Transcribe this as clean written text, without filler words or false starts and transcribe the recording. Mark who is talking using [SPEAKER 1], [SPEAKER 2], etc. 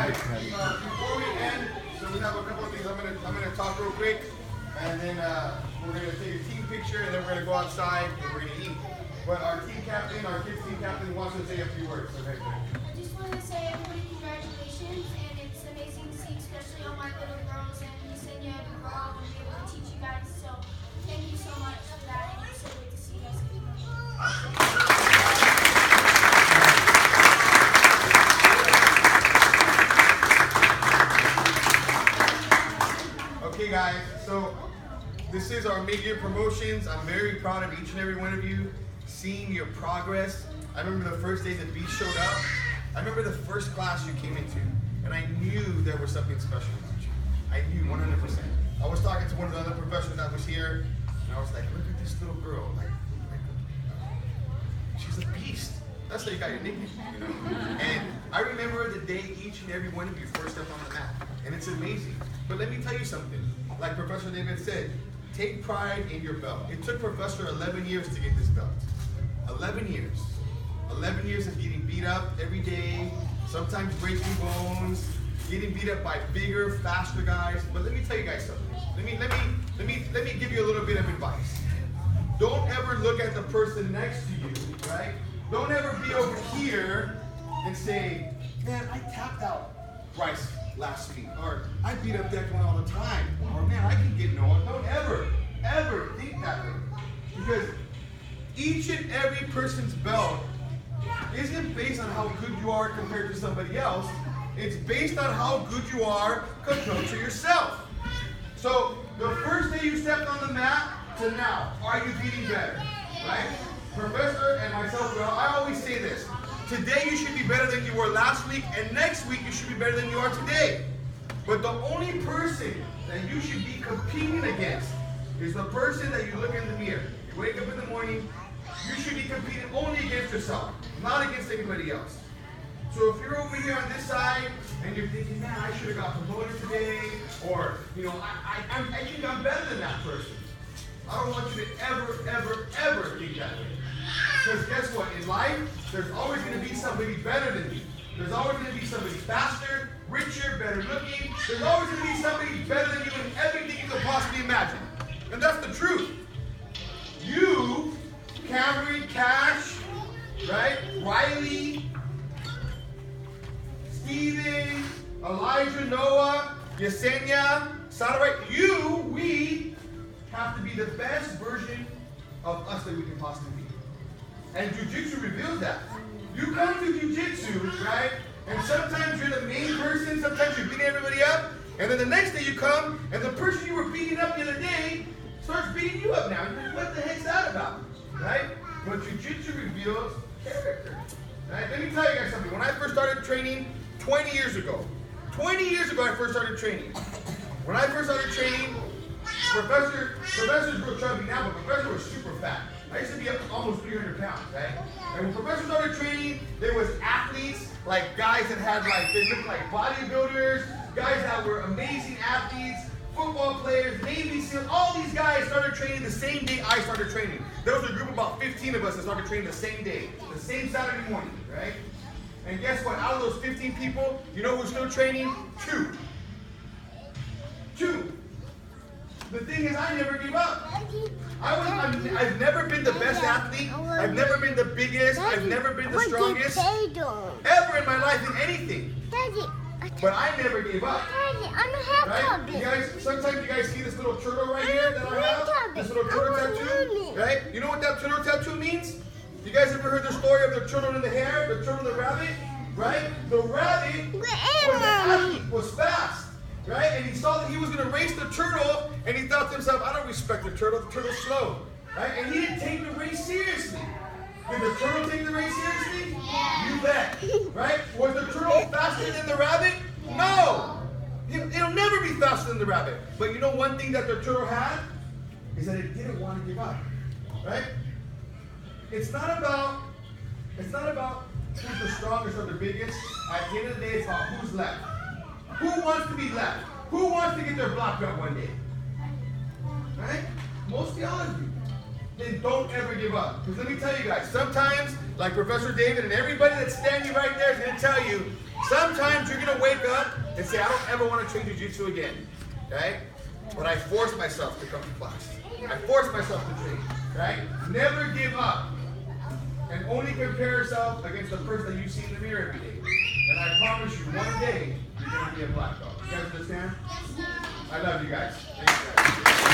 [SPEAKER 1] guys, before we end, so we have a couple of things I'm gonna talk real quick, and then we're gonna take a team picture, and then we're gonna go outside and we're gonna eat. But our team captain, our kids team captain, wants to say a few words. Okay,
[SPEAKER 2] I just want to say everybody congratulations, and it's amazing to see, especially all my little girls, and Yesenia and Rob will be able to teach you guys. So thank you so much for that, and it's so great to see you guys.
[SPEAKER 1] Okay guys, so this is our mid-year promotions. I'm very proud of each and every one of you, seeing your progress. I remember the first day that B showed up. I remember the first class you came into, and I knew there was something special about you. I knew 100%. I was talking to one of the other professors that was here, and I was like, look at this little girl. Like she's a beast. That's how you got your nickname, you know? And I remember the day each and every one of you first stepped on the mat, and it's amazing. But let me tell you something. Like Professor David said, take pride in your belt. It took Professor 11 years to get this belt. 11 years. 11 years of getting beat up every day, sometimes breaking bones, getting beat up by bigger, faster guys. But let me tell you guys something. Let me give you a little bit of advice. Don't ever look at the person next to you, right? Don't ever be over here and say, man, I tapped out Bryce last week, or I beat up Declan all the time, or man, I can get Noah. Don't ever think that way. Because each and every person's belt isn't based on how good you are compared to somebody else. It's based on how good you are compared to yourself. So the first day you stepped on the mat to now, are you getting better? Right? Professor and myself, well, I always say this. Today you should be better than you were last week, and next week you should be better than you are today. But the only person that you should be competing against is the person that you look in the mirror. You wake up in the morning, you should be competing only against yourself, not against anybody else. So if you're over here on this side and you're thinking, man, I should have got promoted today, or I think I'm better than that person. I don't want you to ever think that way. Because guess what? In life, there's always going to be somebody better than you. There's always going to be somebody faster, richer, better looking. There's always going to be somebody better than you in everything you could possibly imagine. And that's the truth. You, Cameron, Cash, right? Riley, Steven, Elijah, Noah, Yesenia, Sarah, we have to be the best version of us that we can possibly be. And Jiu Jitsu reveals that. You come to Jiu Jitsu, right? And sometimes you're the main person, sometimes you're beating everybody up, and then the next day you come, and the person you were beating up the other day starts beating you up now. You're like, what the heck's that about? Right? But Jiu Jitsu reveals character. Right? Let me tell you guys something. When I first started training 20 years ago I first started training. When I first started training, Professor's real chubby now, but Professor was super fat. I used to be up almost 300 pounds, right? And when Professor started training, there was athletes, like guys that had they looked like bodybuilders, guys that were amazing athletes, football players, Navy SEALs, all these guys started training the same day I started training. There was a group of about 15 of us that started training the same day, the same Saturday morning, right? And guess what? Out of those 15 people, you know who's still training? Two. The thing is, I never give up. I've never been the best athlete. I've never been the biggest. I've never been the strongest ever in my life in anything. But I never gave up. Right? You guys, sometimes you guys see this little turtle right here that I have? This little turtle tattoo, right? You know what that turtle tattoo means? You guys ever heard the story of the turtle and the hare, the turtle and the rabbit? Right? The rabbit was fast. Right? And he saw that he was going to race the turtle, and he thought to himself, I don't respect the turtle's slow. Right? And he didn't take the race seriously. Did the turtle take the race seriously? Yeah. You bet. Right? Was the turtle faster than the rabbit? No. It'll never be faster than the rabbit. But you know one thing that the turtle had? Is that it didn't want to give up. Right? It's not about who's the strongest or the biggest. At the end of the day, it's about who's left. Who wants to be left? Who wants to get their black belt one day? Right? Mostly all of you. Then don't ever give up. Because let me tell you guys, sometimes, like Professor David and everybody that's standing right there is going to tell you, Sometimes you're gonna wake up and say, I don't ever want to train jiu-jitsu again. Okay? But I force myself to come to class. I force myself to train. Right? Never give up. And only compare yourself against the person that you see in the mirror every day. And I promise you, one day, you're going to be a black belt. You guys understand?
[SPEAKER 2] Yes, sir.
[SPEAKER 1] I love you guys. Thank you guys.